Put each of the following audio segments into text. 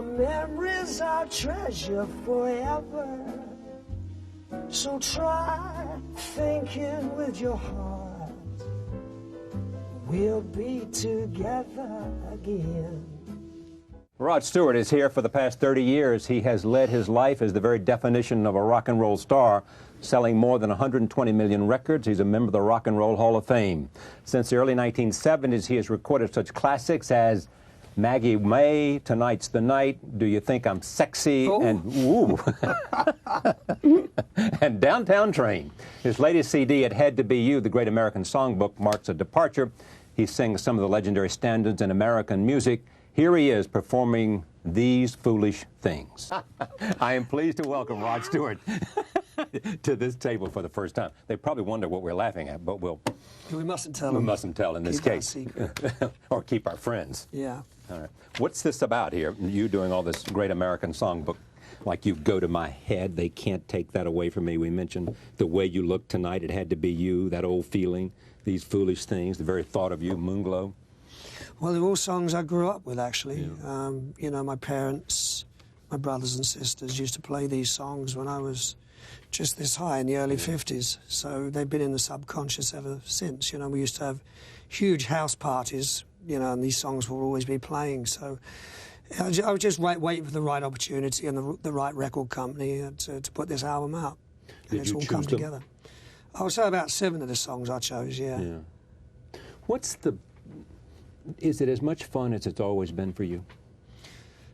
Our memories are treasure forever. So try thinking with your heart. We'll be together again. Rod Stewart is here for the past 30 years. He has led his life as the very definition of a rock and roll star, selling more than 120 million records. He's a member of the Rock and Roll Hall of Fame. Since the early 1970s, he has recorded such classics as Maggie May, Tonight's the Night, Do You Think I'm Sexy, and Ooh, and Downtown Train. His latest CD, It Had to Be You, the Great American Songbook, marks a departure. He sings some of the legendary standards in American music. Here he is performing These Foolish Things. I am pleased to welcome Rod Stewart to this table for the first time. They probably wonder what we're laughing at, but we mustn't tell them. We mustn't tell in this case. Or keep our friends. Yeah. All right. What's this about here? You doing all this Great American Songbook, like you go to my head. They can't take that away from me. We mentioned the way you look tonight. It had to be you, that old feeling, these foolish things, the very thought of you, Moonglow. Well, they're all songs I grew up with, actually. Yeah. You know, my parents, my brothers and sisters used to play these songs when I was just this high in the early 50s. So they've been in the subconscious ever since. You know, we used to have huge house parties, you know, and these songs will always be playing. So I was just waiting for the right opportunity and the right record company to put this album out. And it's all come together. I would say about 7 of the songs I chose, yeah. Is it as much fun as it's always been for you?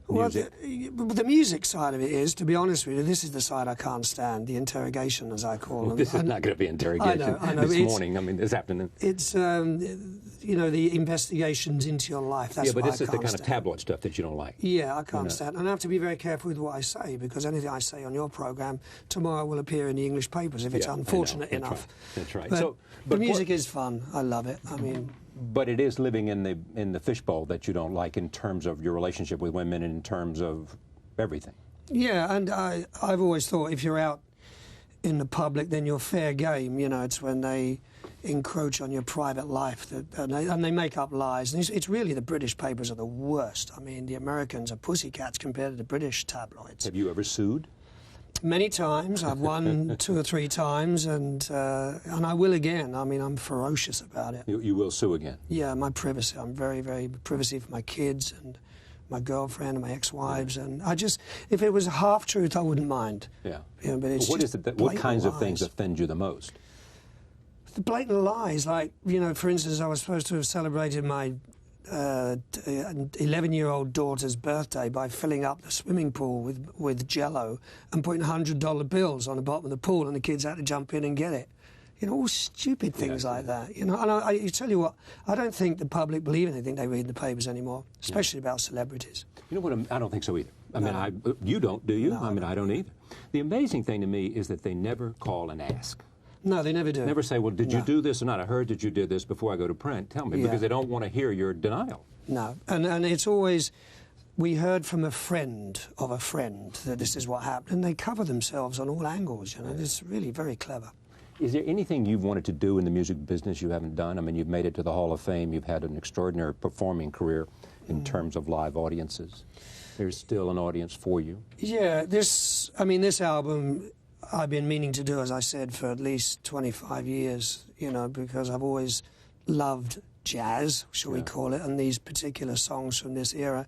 Music? Well, the music side of it is, to be honest with you, this is the side I can't stand, the interrogation, as I call them. This is not going to be interrogation. I know. This afternoon. It's, you know, the investigations into your life. That's but this is the kind stand. of tabloid stuff that you don't like. Yeah, I can't stand. And I have to be very careful with what I say, because anything I say on your program tomorrow will appear in the English papers if it's unfortunate enough. That's right. But so, the music is fun. I love it. I mean... But it is living in the fishbowl that you don't like in terms of your relationship with women and in terms of everything. Yeah, and I've always thought if you're out in the public, then you're fair game. You know, it's when they encroach on your private life and they make up lies. And it's really the British papers are the worst. I mean, the Americans are pussycats compared to the British tabloids. Have you ever sued? Many times. I've won 2 or 3 times, and I will again. I mean, I'm ferocious about it. You will sue again? Yeah, my privacy. I'm very, very privacy for my kids and my girlfriend and my ex-wives. Yeah. And I just, if it was half truth, I wouldn't mind. Yeah. You know, but it's what kinds of things offend you the most? The blatant lies. Like, you know, for instance, I was supposed to have celebrated my 11-year-old daughter's birthday by filling up the swimming pool with Jell-O and putting $100 bills on the bottom of the pool, and the kids had to jump in and get it. You know, all stupid things like that. You know, and I tell you what, I don't think the public believe anything they read in the papers anymore, especially about celebrities. You know what? I don't think so either. I mean, you don't, do you? No, I mean, I don't either. The amazing thing to me is that they never call and ask. No, they never do. Never say, well, did you do this or not? I heard that you did this before I go to print. Tell me, because they don't want to hear your denial. No, and it's always, we heard from a friend of a friend that this is what happened, and they cover themselves on all angles, you know. It's really very clever. Is there anything you've wanted to do in the music business you haven't done? I mean, you've made it to the Hall of Fame. You've had an extraordinary performing career in terms of live audiences. There's still an audience for you. Yeah, this album I've been meaning to do, as I said, for at least 25 years, you know, because I've always loved jazz, shall we call it, and these particular songs from this era.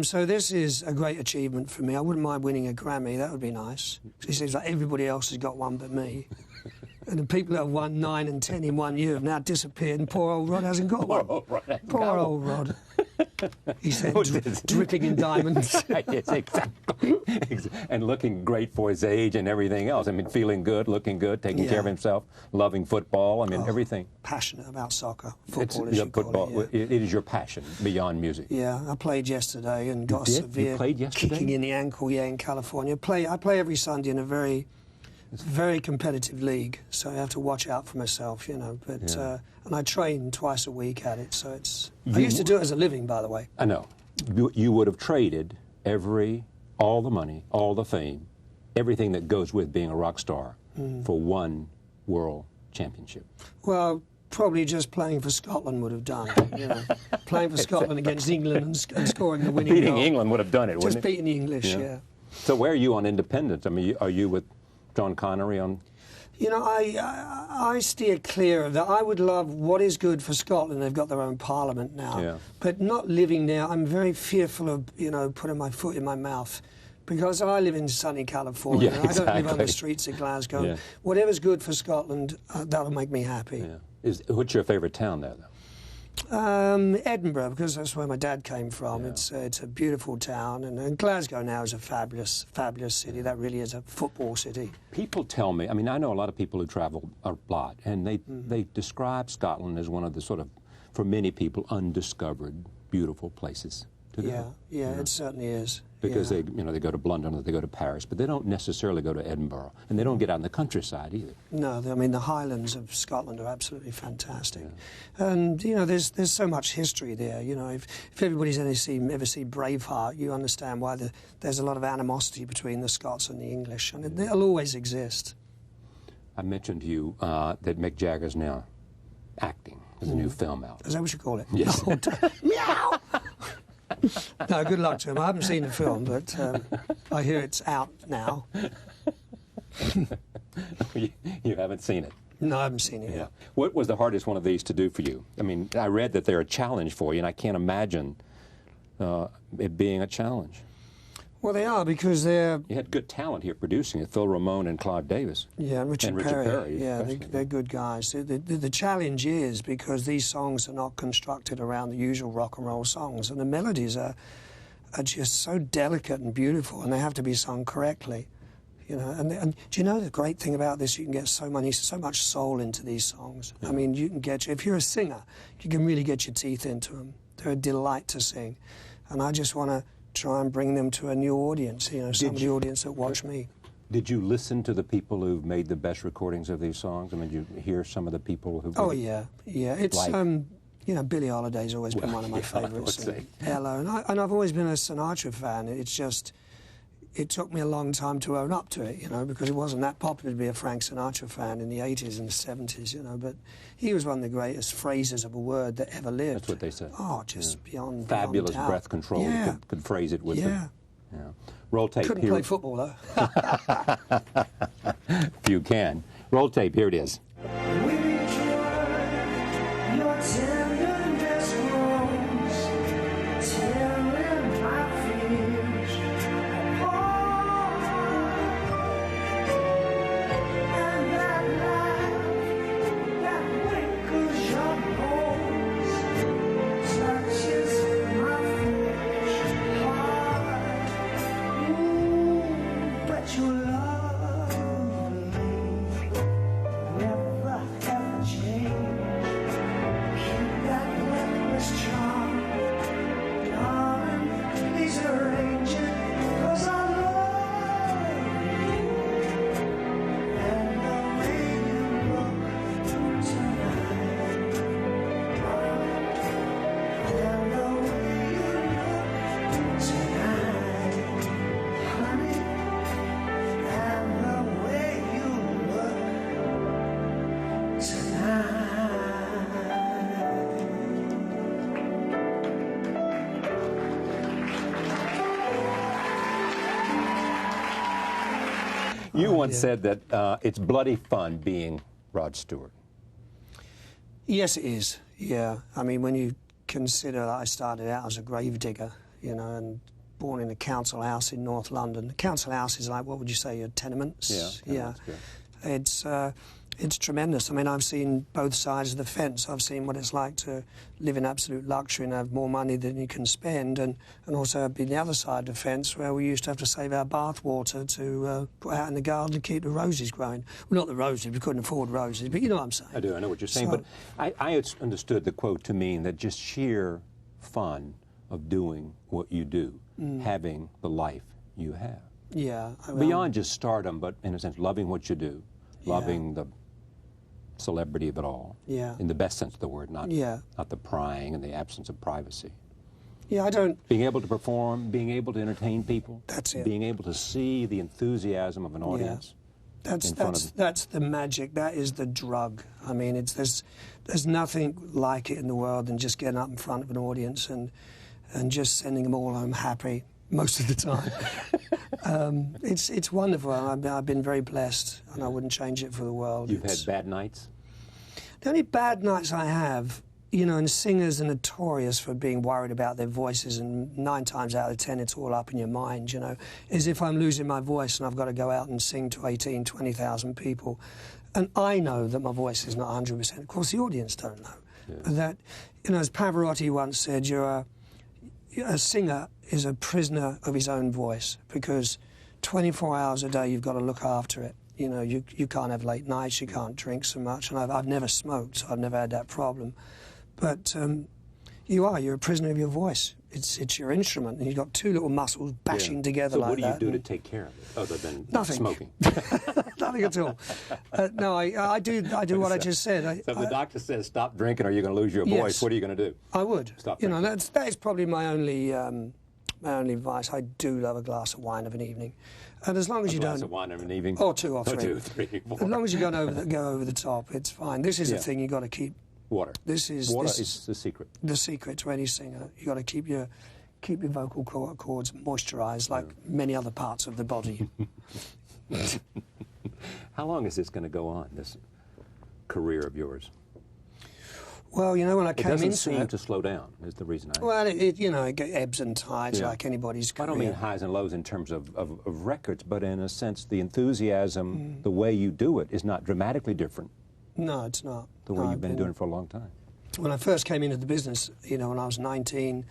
So this is a great achievement for me. I wouldn't mind winning a Grammy. That would be nice. It seems like everybody else has got one but me. And the people that have won 9 and 10 in 1 year have now disappeared, and poor old Rod hasn't got one. Poor old Rod. He said, dripping in diamonds. Yes, exactly. And looking great for his age and everything else. I mean, feeling good, looking good, taking care of himself, loving football. I mean, everything. Passionate about soccer. Football, as you call it. It is your passion beyond music. Yeah, I played yesterday and got a severe kicking in the ankle, in California. I play every Sunday in a very competitive league, so I have to watch out for myself, you know. But and I train twice a week at it, so it's. I used to do it as a living, by the way. I know. You would have traded all the money, all the fame, everything that goes with being a rock star for one world championship. Well, probably just playing for Scotland would have done it, you know. Playing for Scotland against England and scoring the winning Beating goal. England would have done it, wouldn't Just it? beating the English, yeah. So where are you on independence? I mean, are you with John Connery on... You know, I steer clear of that. I would love what is good for Scotland. They've got their own parliament now. Yeah. But not living there, I'm very fearful of, you know, putting my foot in my mouth. Because I live in sunny California. Yeah, I don't live on exactly. the streets of Glasgow. Yeah. Whatever's good for Scotland, that'll make me happy. Yeah. What's your favourite town there, though? Edinburgh, because that's where my dad came from. Yeah. It's a beautiful town, and Glasgow now is a fabulous city. That really is a football city. People tell me, I mean, I know a lot of people who travel a lot, and they describe Scotland as one of the sort of, for many people, undiscovered, beautiful places to go. Yeah, it certainly is. Because they go to London or they go to Paris, but they don't necessarily go to Edinburgh, and they don't get out in the countryside either. No, I mean the Highlands of Scotland are absolutely fantastic, and you know there's so much history there. You know, if everybody's ever seen Braveheart, you understand why there's a lot of animosity between the Scots and the English, and it'll always exist. I mentioned to you that Mick Jagger's now acting. There's a new film out. Is that what you call it? Yes. Meow. No, good luck to him. I haven't seen the film, but I hear it's out now. You haven't seen it? No, I haven't seen it yet. What was the hardest one of these to do for you? I mean, I read that they're a challenge for you, and I can't imagine it being a challenge. Well, they are because they're... You had good talent here producing it, Phil Ramone and Claude Davis. Yeah, and Richard Perry. Yeah, they're good guys. The challenge is because these songs are not constructed around the usual rock and roll songs, and the melodies are just so delicate and beautiful, and they have to be sung correctly. You know, and do you know the great thing about this? You can get so much soul into these songs. Yeah. I mean, you can get, if you're a singer, you can really get your teeth into them. They're a delight to sing, and I just want to try and bring them to a new audience, you know, some of the audience that watch me. Did you listen to the people who've made the best recordings of these songs? I mean, did you hear some of the people who... Oh, yeah. It's, like, you know, Billie Holiday's always been one of my favourites. Ella, and I've always been a Sinatra fan. It's just, it took me a long time to own up to it, you know, because it wasn't that popular to be a Frank Sinatra fan in the 80s and the 70s, you know, but he was one of the greatest phrases of a word that ever lived. That's what they said. Oh, just beyond fabulous doubt. breath control. Yeah. You could phrase it with yeah. Roll tape. Couldn't play football, though. If you can. Roll tape, here it is. You once said that it's bloody fun being Rod Stewart. Yes, it is. Yeah. I mean, when you consider that I started out as a grave digger, you know, and born in a council house in North London. The council house is like, what would you say, your tenements? Yeah. It's tremendous. I mean, I've seen both sides of the fence. I've seen what it's like to live in absolute luxury and have more money than you can spend, and also I've been the other side of the fence where we used to have to save our bath water to put out in the garden to keep the roses growing. Well, not the roses, we couldn't afford roses, but you know what I'm saying. I do, I know what you're saying, but I understood the quote to mean that just sheer fun of doing what you do, having the life you have. Yeah. Beyond just stardom, but in a sense, loving what you do, loving the celebrity of it all. Yeah. In the best sense of the word, not the prying and the absence of privacy. Yeah, I don't... Being able to perform, being able to entertain people. That's it. Being able to see the enthusiasm of an audience. That's the magic. That is the drug. I mean, there's nothing like it in the world than just getting up in front of an audience and just sending them all home happy most of the time. It's wonderful. I've been very blessed, and I wouldn't change it for the world. You've had bad nights? The only bad nights I have, you know, and singers are notorious for being worried about their voices, and 9 times out of 10 it's all up in your mind, you know, is if I'm losing my voice and I've got to go out and sing to 18, 20,000 people. And I know that my voice is not 100%. Of course, the audience don't know. Yeah. But that, you know, as Pavarotti once said, a singer is a prisoner of his own voice, because 24 hours a day you've got to look after it. You know, you can't have late nights, you can't drink so much, and I've never smoked, so I've never had that problem. But you're a prisoner of your voice. It's your instrument, and you've got 2 little muscles bashing together like that. So what do you do to take care of it, other than nothing. Smoking? Nothing at all. No, I do what I just said. So if the doctor says stop drinking or you're going to lose your voice, yes, what are you going to do? I would. Stop you drinking. know, that is probably my only advice. I do love a glass of wine of an evening. And as long as you don't... A glass of wine of an evening? Or 2 or 3. 2, 3, 4. As long as you go over the top, it's fine. This is the thing you've got to keep. Water. Water is the secret. The secret to any singer. You've got to keep your vocal cords moisturised like many other parts of the body. How long is this going to go on, this career of yours? Well, you know, when I came into it... It doesn't seem to slow down, is the reason I... Well, it ebbs and tides like anybody's career. I don't mean highs and lows in terms of records, but in a sense, the enthusiasm, the way you do it, is not dramatically different. No, it's not. The way you've been doing it for a long time. When I first came into the business, you know, when I was 19,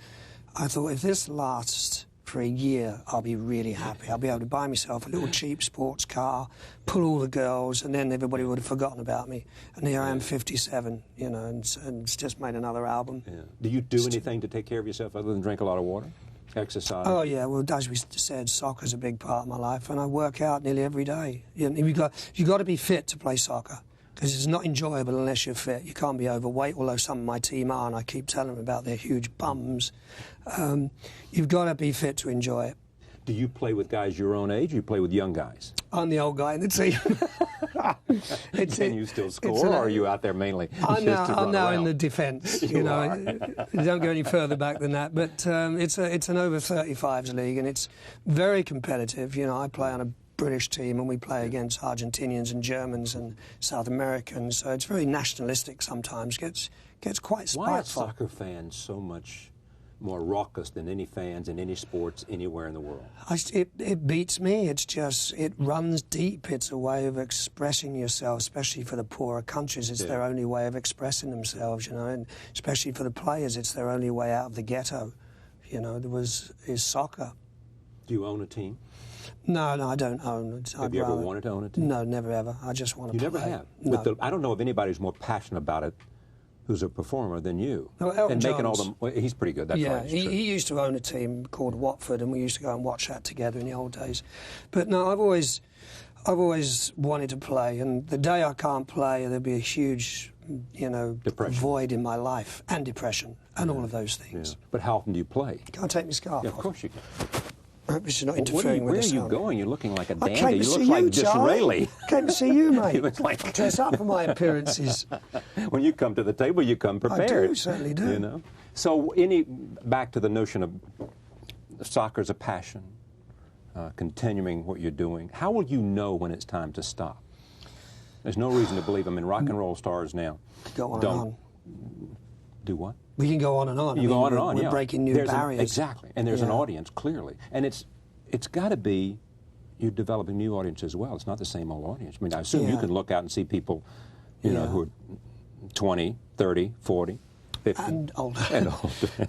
I thought, if this lasts for a year, I'll be really happy. I'll be able to buy myself a little cheap sports car, pull all the girls, and then everybody would have forgotten about me. And here I am, 57, you know, and just made another album. Yeah. Do you do anything to take care of yourself other than drink a lot of water? Exercise? Oh, yeah. Well, as we said, soccer's a big part of my life, and I work out nearly every day. You know, you've got to be fit to play soccer, because it's not enjoyable unless you're fit. You can't be overweight, although some of my team are, and I keep telling them about their huge bums. You've got to be fit to enjoy it. Do you play with guys your own age, or you play with young guys? I'm the old guy in the team. Can you still score, or are you out there mainly I'm now around? in the defence. You know, don't go any further back than that. But it's an over 35s league, and it's very competitive. You know, I play on a British team, and we play against Argentinians and Germans and South Americans, so it's very nationalistic sometimes, gets quite spiteful. Why are soccer fans so much more raucous than any fans in any sports anywhere in the world? It beats me. It's just, it runs deep. It's a way of expressing yourself, especially for the poorer countries. It's their only way of expressing themselves, you know, and especially for the players, it's their only way out of the ghetto, you know, is soccer. Do you own a team? No, I don't own it. Have you ever wanted to own a team? No, never ever. I just want to play. You never have? No. I don't know of anybody who's more passionate about it who's a performer than you. No, Elton Jones. Well, he's pretty good, that's right. He used to own a team called Watford, and we used to go and watch that together in the old days. But no, I've always wanted to play, and the day I can't play, there'll be a huge, you know, void in my life, and depression, and all of those things. Yeah. But how often do you play? Can I take my scarf off? Of course you can. I hope this is not interfering with the sound. Where are you going? You're looking like a dandy. I came to you look see like you, Disraeli. I came to see you, mate. You look like... Dress up for my appearances. When you come to the table, you come prepared. I do, certainly do. You know? So back to the notion of soccer's a passion, continuing what you're doing. How will you know when it's time to stop? There's no reason to believe rock and roll stars now. Go on and on. Do what? We can go on and on. You go on and on, We're breaking new barriers. Exactly. And there's an audience, clearly. And it's got to be, you're developing new audience as well. It's not the same old audience. I mean, I assume you can look out and see people, you know, who are 20, 30, 40, 50. And older.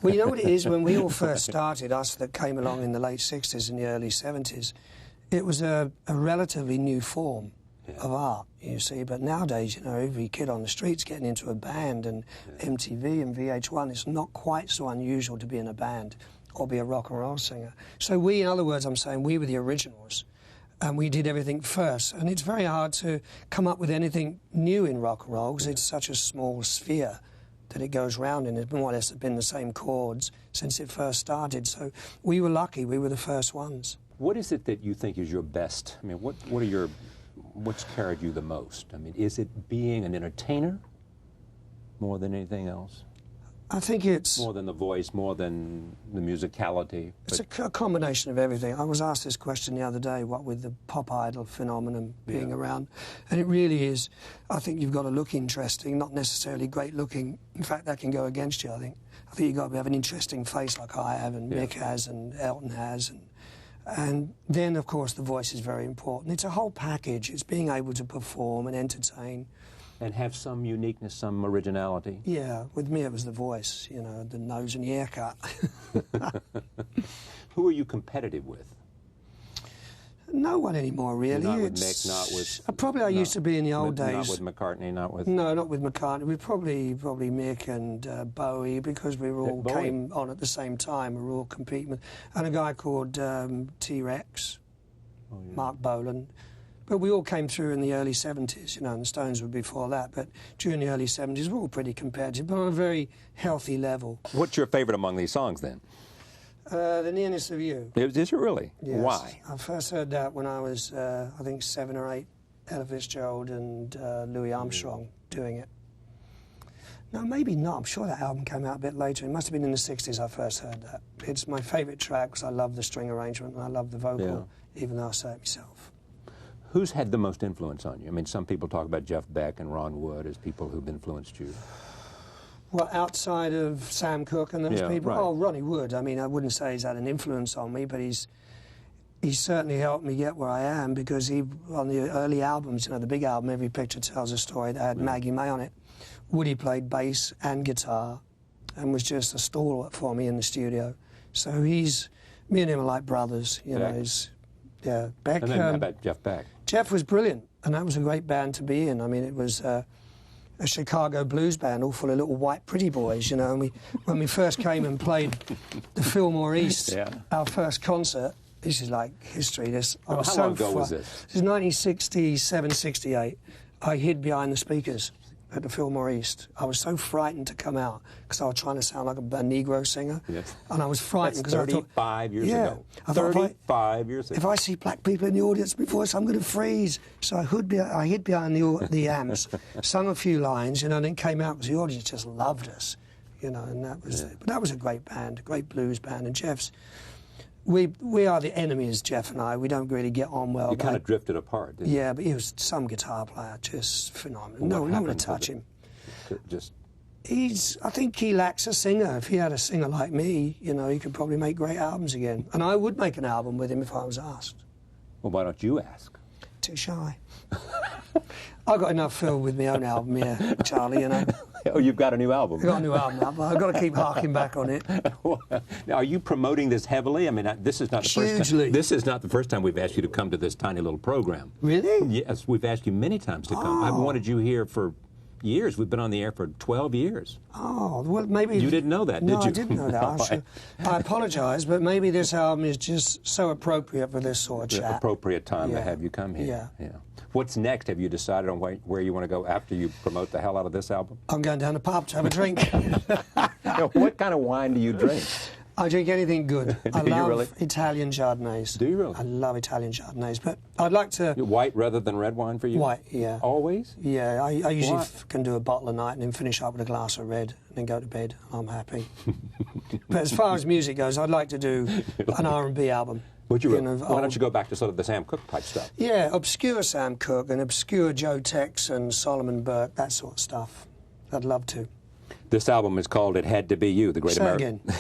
Well, you know what it is? When we all first started, us that came along in the late 60s and the early 70s, it was a relatively new form of art, you see. But nowadays, you know, every kid on the street's getting into a band, and MTV and VH1, it's not quite so unusual to be in a band or be a rock and roll singer. So we, in other words, I'm saying we were the originals, and we did everything first. And it's very hard to come up with anything new in rock and roll, because it's such a small sphere that it goes round in. It's more or less been the same chords since it first started. So we were lucky. We were the first ones. What is it that you think is your best? I mean, what are your What's carried you the most? I mean, is it being an entertainer more than anything else? I think it's... More than the voice, more than the musicality? It's a combination of everything. I was asked this question the other day, what with the pop idol phenomenon being around. And it really is, I think you've got to look interesting, not necessarily great looking. In fact, that can go against you, I think. I think you've got to have an interesting face like I have and Mick has and Elton has. And then, of course, the voice is very important. It's a whole package. It's being able to perform and entertain. And have some uniqueness, some originality. Yeah, with me it was the voice, you know, the nose and the haircut. Who are you competitive with? No one anymore, really. Not with Mick, not with... Probably I used to be in the old days. Not with McCartney, not with... No, not with McCartney. We probably Mick and Bowie, because we were all came on at the same time. We were all competing with... And a guy called T-Rex, Mark Bolan. But we all came through in the early 70s, you know, and the Stones were before that. But during the early 70s, we were all pretty competitive, but on a very healthy level. What's your favourite among these songs, then? The Nearness of You. Is it really? Yes. Why? I first heard that when I was, I think, 7 or 8, Ella Fitzgerald and Louis Armstrong doing it. No, maybe not. I'm sure that album came out a bit later. It must have been in the 60s I first heard that. It's my favourite track because I love the string arrangement and I love the vocal, even though I say it myself. Who's had the most influence on you? I mean, some people talk about Jeff Beck and Ron Wood as people who've influenced you. Well, outside of Sam Cooke and those people, right. Oh, Ronnie Wood. I mean, I wouldn't say he's had an influence on me, but he's certainly helped me get where I am because on the early albums, you know, the big album, Every Picture Tells a Story, that had Maggie May on it. Woody played bass and guitar and was just a stalwart for me in the studio. So me and him are like brothers, you know. Beck. And then how about Jeff Beck? Jeff was brilliant, and that was a great band to be in. I mean, it was a Chicago blues band, all full of little white pretty boys, you know. And when we first came and played the Fillmore East, our first concert, this is like history. How long ago was this? This is 1967, 68. I hid behind the speakers at the Fillmore East. I was so frightened to come out because I was trying to sound like a Negro singer. Yes. And I was frightened because I thought... 35 years ago. I thought 35 years ago. If I see black people in the audience before us, I'm going to freeze. So I hid behind the amps, sung a few lines, you know, and then came out because the audience just loved us, you know, and that was... But that was a great band, a great blues band, and Jeff's... We are the enemies, Jeff and I. We don't really get on well. You kind of drifted apart, didn't you? Yeah, but he was some guitar player, just phenomenal. No one would touch him. I think he lacks a singer. If he had a singer like me, you know, he could probably make great albums again. And I would make an album with him if I was asked. Well, why don't you ask? Too shy. I've got enough filled with my own album here, Charlie, you know. Oh, you've got a new album. I've got a new album now, but I've got to keep harking back on it. Now, are you promoting this heavily? I mean, this is not the first time. This is not the first time we've asked you to come to this tiny little program. Really? Yes, we've asked you many times to come. I've wanted you here for years. We've been on the air for 12 years. Oh, well, maybe... You didn't know that, did you? No, I didn't know that. I apologise, but maybe this album is just so appropriate for this sort of chat. The appropriate time to have you come here. Yeah. What's next? Have you decided on where you want to go after you promote the hell out of this album? I'm going down the pub to have a drink. What kind of wine do you drink? I drink anything good. I love really? Italian Chardonnays. Do you really? I love Italian Chardonnays, but I'd like to... White rather than red wine for you? White, yeah. Always? Yeah, I usually can do a bottle a night and then finish up with a glass of red and then go to bed. I'm happy. But as far as music goes, I'd like to do an R&B album. Would you really? Why don't you go back to sort of the Sam Cooke type stuff? Yeah, obscure Sam Cooke and obscure Joe Tex and Solomon Burke, that sort of stuff. I'd love to. This album is called It Had to Be You, the Great American... Again.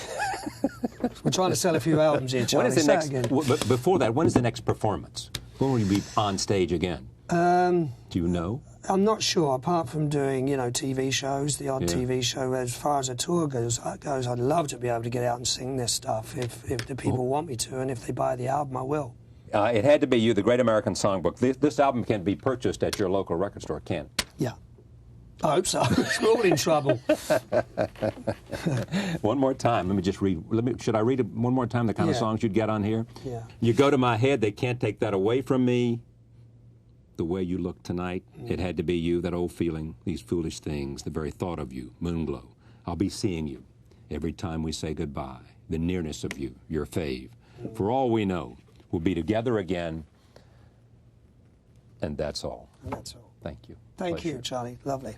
We're trying to sell a few albums here, Charlie. When is the next, before that, when is the next performance? When will you be on stage again? Do you know? I'm not sure, apart from doing, you know, TV shows, the odd TV show. As far as a tour goes, I'd love to be able to get out and sing this stuff if the people want me to, and if they buy the album, I will. It Had to Be You, the Great American Songbook. This album can be purchased at your local record store, can't it? Yeah. I hope so. We're all in trouble. One more time. Let me just read. Should I read it one more time, the kind of songs you'd get on here? Yeah. You go to my head, they can't take that away from me. The way you look tonight, it had to be you, that old feeling, these foolish things, the very thought of you, Moonglow. I'll be seeing you every time we say goodbye, the nearness of you, your fave. For all we know, we'll be together again. And that's all. And that's all. Thank you. Thank Pleasure. you, Charlie. Lovely.